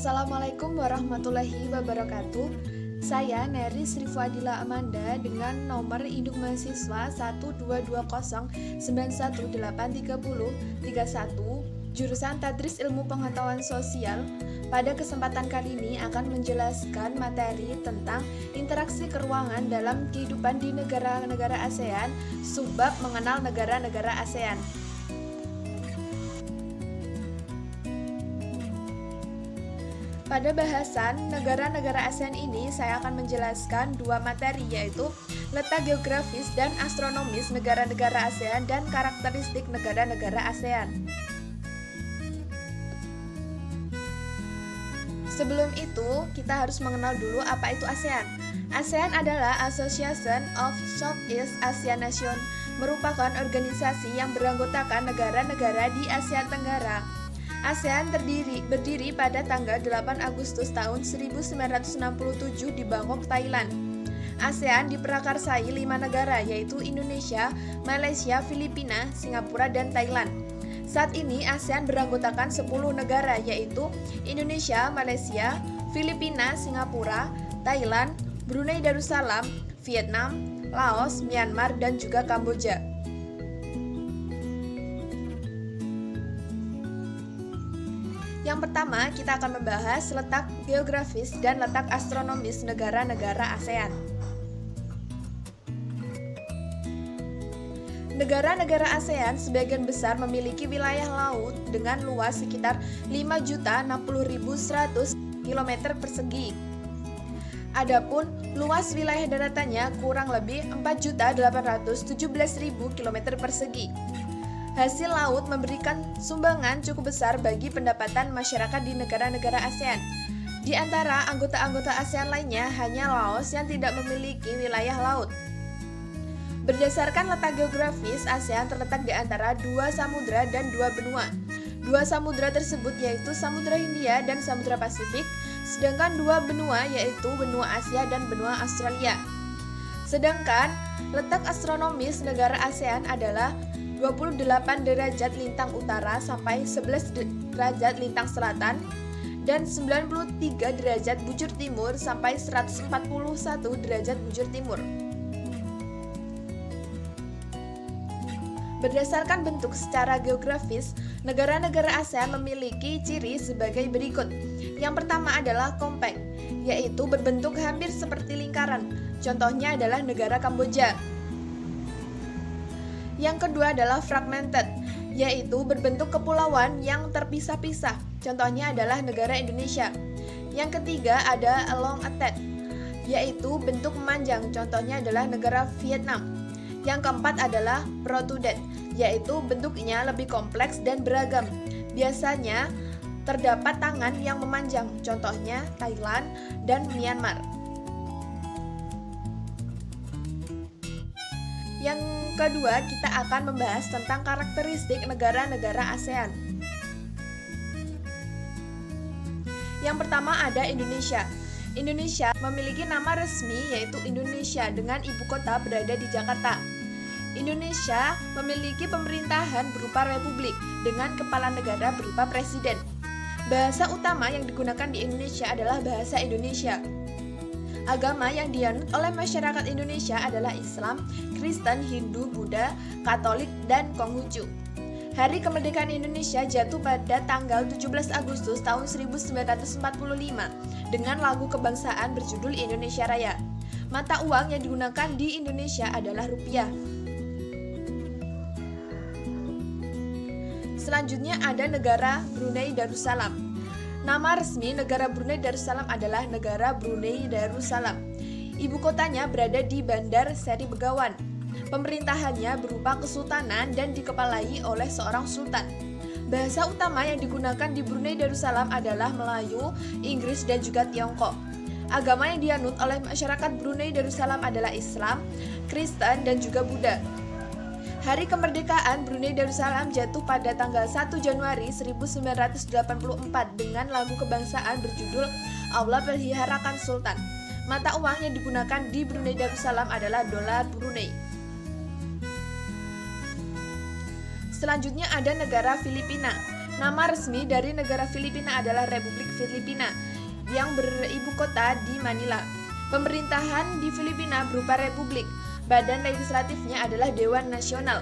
Assalamualaikum warahmatullahi wabarakatuh. Saya Neri Sri Fadila Amanda dengan nomor induk mahasiswa 12209183031 jurusan Tadris Ilmu Pengetahuan Sosial. Pada kesempatan kali ini akan menjelaskan materi tentang interaksi keuangan dalam kehidupan di negara-negara ASEAN, subbab mengenal negara-negara ASEAN. Pada bahasan negara-negara ASEAN ini, saya akan menjelaskan dua materi, yaitu letak geografis dan astronomis negara-negara ASEAN dan karakteristik negara-negara ASEAN. Sebelum itu, kita harus mengenal dulu apa itu ASEAN. ASEAN adalah Association of Southeast Asian Nations, merupakan organisasi yang beranggotakan negara-negara di Asia Tenggara. ASEAN berdiri pada tanggal 8 Agustus tahun 1967 di Bangkok, Thailand. ASEAN diprakarsai 5 negara, yaitu Indonesia, Malaysia, Filipina, Singapura, dan Thailand. Saat ini ASEAN beranggotakan 10 negara, yaitu Indonesia, Malaysia, Filipina, Singapura, Thailand, Brunei Darussalam, Vietnam, Laos, Myanmar, dan juga Kamboja. Yang pertama, kita akan membahas letak geografis dan letak astronomis negara-negara ASEAN. Negara-negara ASEAN sebagian besar memiliki wilayah laut dengan luas sekitar 5.060.100 km persegi. Adapun luas wilayah daratannya kurang lebih 4.817.000 km persegi. Hasil laut memberikan sumbangan cukup besar bagi pendapatan masyarakat di negara-negara ASEAN. Di antara anggota-anggota ASEAN lainnya, hanya Laos yang tidak memiliki wilayah laut. Berdasarkan letak geografis, ASEAN terletak di antara 2 samudra dan 2 benua. 2 samudra tersebut yaitu Samudra Hindia dan Samudra Pasifik, sedangkan 2 benua yaitu benua Asia dan benua Australia. Sedangkan letak astronomis negara ASEAN adalah 28 derajat lintang utara sampai 11 derajat lintang selatan dan 93 derajat bujur timur sampai 141 derajat bujur timur. Berdasarkan bentuk secara geografis, negara-negara ASEAN memiliki ciri sebagai berikut. Yang pertama adalah compact, yaitu berbentuk hampir seperti lingkaran. Contohnya adalah negara Kamboja. Yang kedua adalah fragmented, yaitu berbentuk kepulauan yang terpisah-pisah. Contohnya adalah negara Indonesia. Yang ketiga ada along attached, yaitu bentuk memanjang. Contohnya adalah negara Vietnam. Yang keempat adalah protruded, yaitu bentuknya lebih kompleks dan beragam. Biasanya terdapat tangan yang memanjang. Contohnya Thailand dan Myanmar. Yang kedua, kita akan membahas tentang karakteristik negara-negara ASEAN. Yang pertama ada Indonesia. Indonesia memiliki nama resmi yaitu Indonesia dengan ibu kota berada di Jakarta. Indonesia memiliki pemerintahan berupa republik dengan kepala negara berupa presiden. Bahasa utama yang digunakan di Indonesia adalah bahasa Indonesia. Agama yang dianut oleh masyarakat Indonesia adalah Islam, Kristen, Hindu, Buddha, Katolik, dan Konghucu. Hari kemerdekaan Indonesia jatuh pada tanggal 17 Agustus tahun 1945 dengan lagu kebangsaan berjudul Indonesia Raya. Mata uang yang digunakan di Indonesia adalah rupiah. Selanjutnya ada negara Brunei Darussalam. Nama resmi negara Brunei Darussalam adalah negara Brunei Darussalam. Ibu kotanya berada di Bandar Seri Begawan. Pemerintahannya berupa kesultanan dan dikepalai oleh seorang sultan. Bahasa utama yang digunakan di Brunei Darussalam adalah Melayu, Inggris, dan juga Tiongkok. Agama yang dianut oleh masyarakat Brunei Darussalam adalah Islam, Kristen, dan juga Buddha. Hari kemerdekaan Brunei Darussalam jatuh pada tanggal 1 Januari 1984 dengan lagu kebangsaan berjudul Allah Peliharakan Sultan. Mata uang yang digunakan di Brunei Darussalam adalah dolar Brunei. Selanjutnya ada negara Filipina. Nama resmi dari negara Filipina adalah Republik Filipina yang beribu kota di Manila. Pemerintahan di Filipina berupa republik. Badan legislatifnya adalah Dewan Nasional.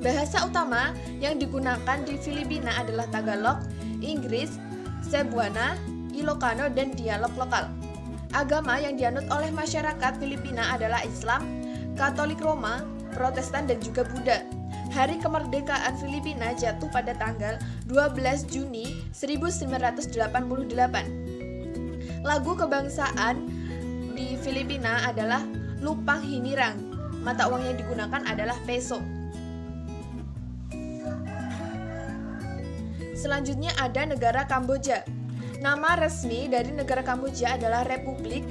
Bahasa utama yang digunakan di Filipina adalah Tagalog, Inggris, Cebuana, Ilocano, dan dialog lokal. Agama yang dianut oleh masyarakat Filipina adalah Islam, Katolik Roma, Protestan, dan juga Buddha. Hari kemerdekaan Filipina jatuh pada tanggal 12 Juni 1988. Lagu kebangsaan di Filipina adalah Lupang Hinirang. Mata uang yang digunakan adalah peso. Selanjutnya ada negara Kamboja. Nama resmi dari negara Kamboja adalah Republik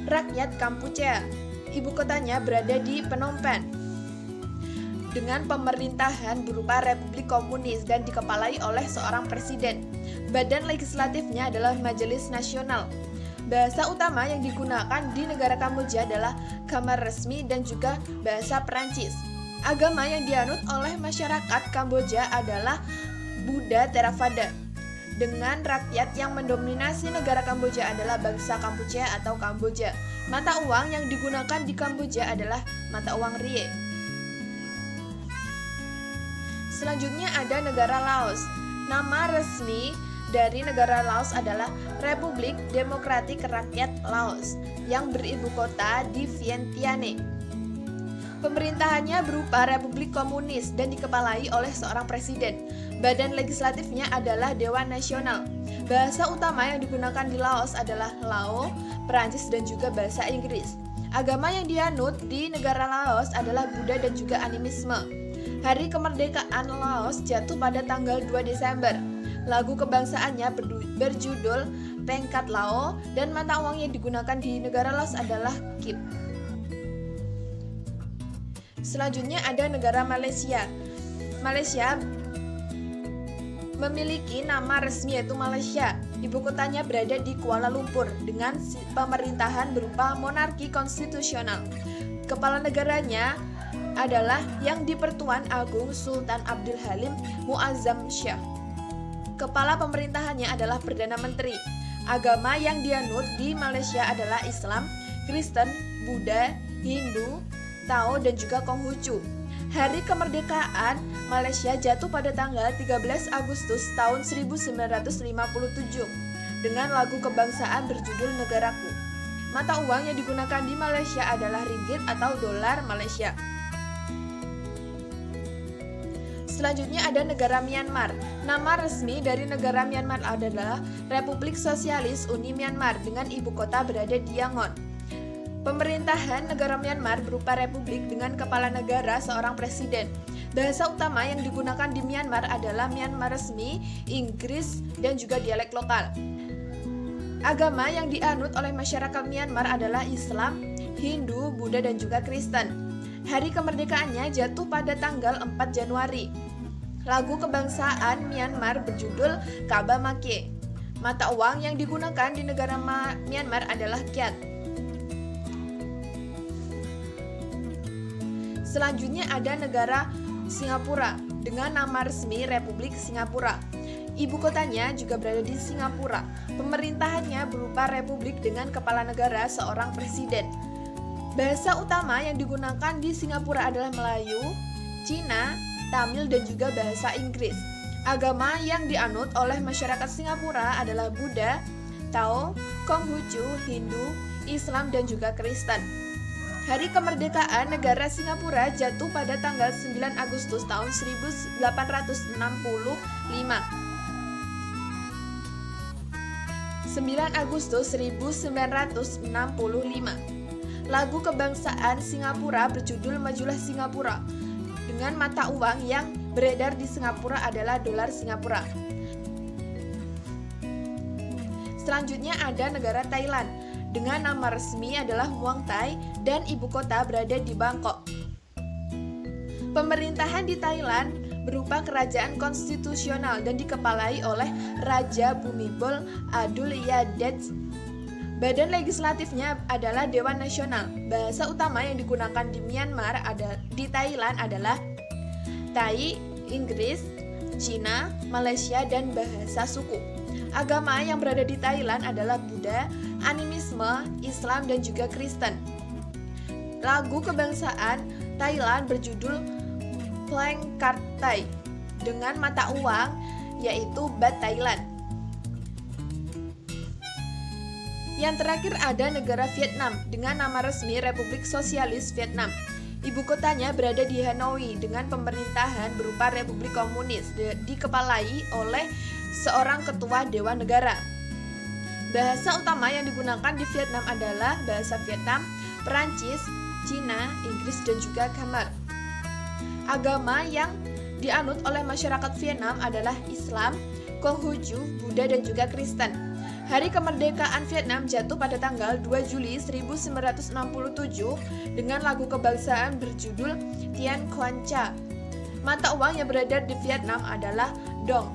Rakyat Kampuchea. Ibu kotanya berada di Phnom Penh. Dengan pemerintahan berupa Republik Komunis dan dikepalai oleh seorang presiden. Badan legislatifnya adalah Majelis Nasional. Bahasa utama yang digunakan di negara Kamboja adalah Khmer resmi dan juga bahasa Perancis. Agama yang dianut oleh masyarakat Kamboja adalah Buddha Theravada. Dengan rakyat yang mendominasi negara Kamboja adalah bangsa Kampuchea atau Kamboja. Mata uang yang digunakan di Kamboja adalah mata uang Rie. Selanjutnya ada negara Laos. Nama resmi dari negara Laos adalah Republik Demokratik Rakyat Laos yang beribu kota di Vientiane. Pemerintahannya berupa Republik Komunis dan dikepalai oleh seorang presiden. Badan legislatifnya adalah Dewan Nasional. Bahasa utama yang digunakan di Laos adalah Lao, Perancis, dan juga bahasa Inggris. Agama yang dianut di negara Laos adalah Buddha dan juga animisme. Hari kemerdekaan Laos jatuh pada tanggal 2 Desember. Lagu kebangsaannya berjudul Pengkat Lao dan mata uang yang digunakan di negara Laos adalah Kip. Selanjutnya ada negara Malaysia. Malaysia memiliki nama resmi yaitu Malaysia. Ibu kotanya berada di Kuala Lumpur dengan pemerintahan berupa monarki konstitusional. Kepala negaranya adalah Yang di-Pertuan Agung Sultan Abdul Halim Muazzam Shah. Kepala pemerintahannya adalah Perdana Menteri. Agama yang dianut di Malaysia adalah Islam, Kristen, Buddha, Hindu, Tao, dan juga Konghucu. Hari kemerdekaan Malaysia jatuh pada tanggal 13 Agustus tahun 1957 dengan lagu kebangsaan berjudul Negaraku. Mata uang yang digunakan di Malaysia adalah ringgit atau dolar Malaysia. Selanjutnya ada negara Myanmar. Nama resmi dari negara Myanmar adalah Republik Sosialis Uni Myanmar dengan ibu kota berada di Yangon. Pemerintahan negara Myanmar berupa republik dengan kepala negara seorang presiden. Bahasa utama yang digunakan di Myanmar adalah Myanmar resmi, Inggris, dan juga dialek lokal. Agama yang dianut oleh masyarakat Myanmar adalah Islam, Hindu, Buddha, dan juga Kristen. Hari kemerdekaannya jatuh pada tanggal 4 Januari. Lagu kebangsaan Myanmar berjudul Kaba Make. Mata uang yang digunakan di negara Myanmar adalah kyat. Selanjutnya ada negara Singapura dengan nama resmi Republik Singapura. Ibu kotanya juga berada di Singapura. Pemerintahannya berupa republik dengan kepala negara seorang presiden. Bahasa utama yang digunakan di Singapura adalah Melayu, Cina, Tamil, dan juga bahasa Inggris. Agama yang dianut oleh masyarakat Singapura adalah Buddha, Tao, Konghucu, Hindu, Islam, dan juga Kristen. Hari kemerdekaan negara Singapura jatuh pada tanggal 9 Agustus tahun 1865. 9 Agustus 1965. Lagu kebangsaan Singapura berjudul Majulah Singapura. Dengan mata uang yang beredar di Singapura adalah dolar Singapura. Selanjutnya ada negara Thailand. Dengan nama resmi adalah Muang Thai dan ibu kota berada di Bangkok. Pemerintahan di Thailand berupa kerajaan konstitusional dan dikepalai oleh Raja Bhumibol Adulyadej. Badan legislatifnya adalah Dewan Nasional. Bahasa utama yang digunakan di Myanmar di Thailand adalah Thai, Inggris, Cina, Malaysia, dan bahasa suku. Agama yang berada di Thailand adalah Buddha, animisme, Islam, dan juga Kristen. Lagu kebangsaan Thailand berjudul Plang Card Thai dengan mata uang yaitu Baht Thailand. Yang terakhir ada negara Vietnam dengan nama resmi Republik Sosialis Vietnam. Ibu kotanya berada di Hanoi dengan pemerintahan berupa Republik Komunis dikepalai oleh seorang ketua Dewan Negara. Bahasa utama yang digunakan di Vietnam adalah bahasa Vietnam, Perancis, Cina, Inggris, dan juga Khmer. Agama yang dianut oleh masyarakat Vietnam adalah Islam, Konghucu, Buddha, dan juga Kristen. Hari kemerdekaan Vietnam jatuh pada tanggal 2 Juli 1967 dengan lagu kebangsaan berjudul Tien Quan Cha. Mata uang yang beredar di Vietnam adalah Dong.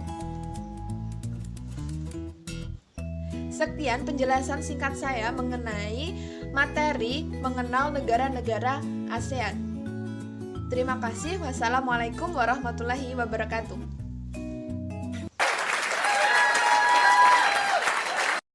Sekian penjelasan singkat saya mengenai materi mengenal negara-negara ASEAN. Terima kasih. Wassalamualaikum warahmatullahi wabarakatuh.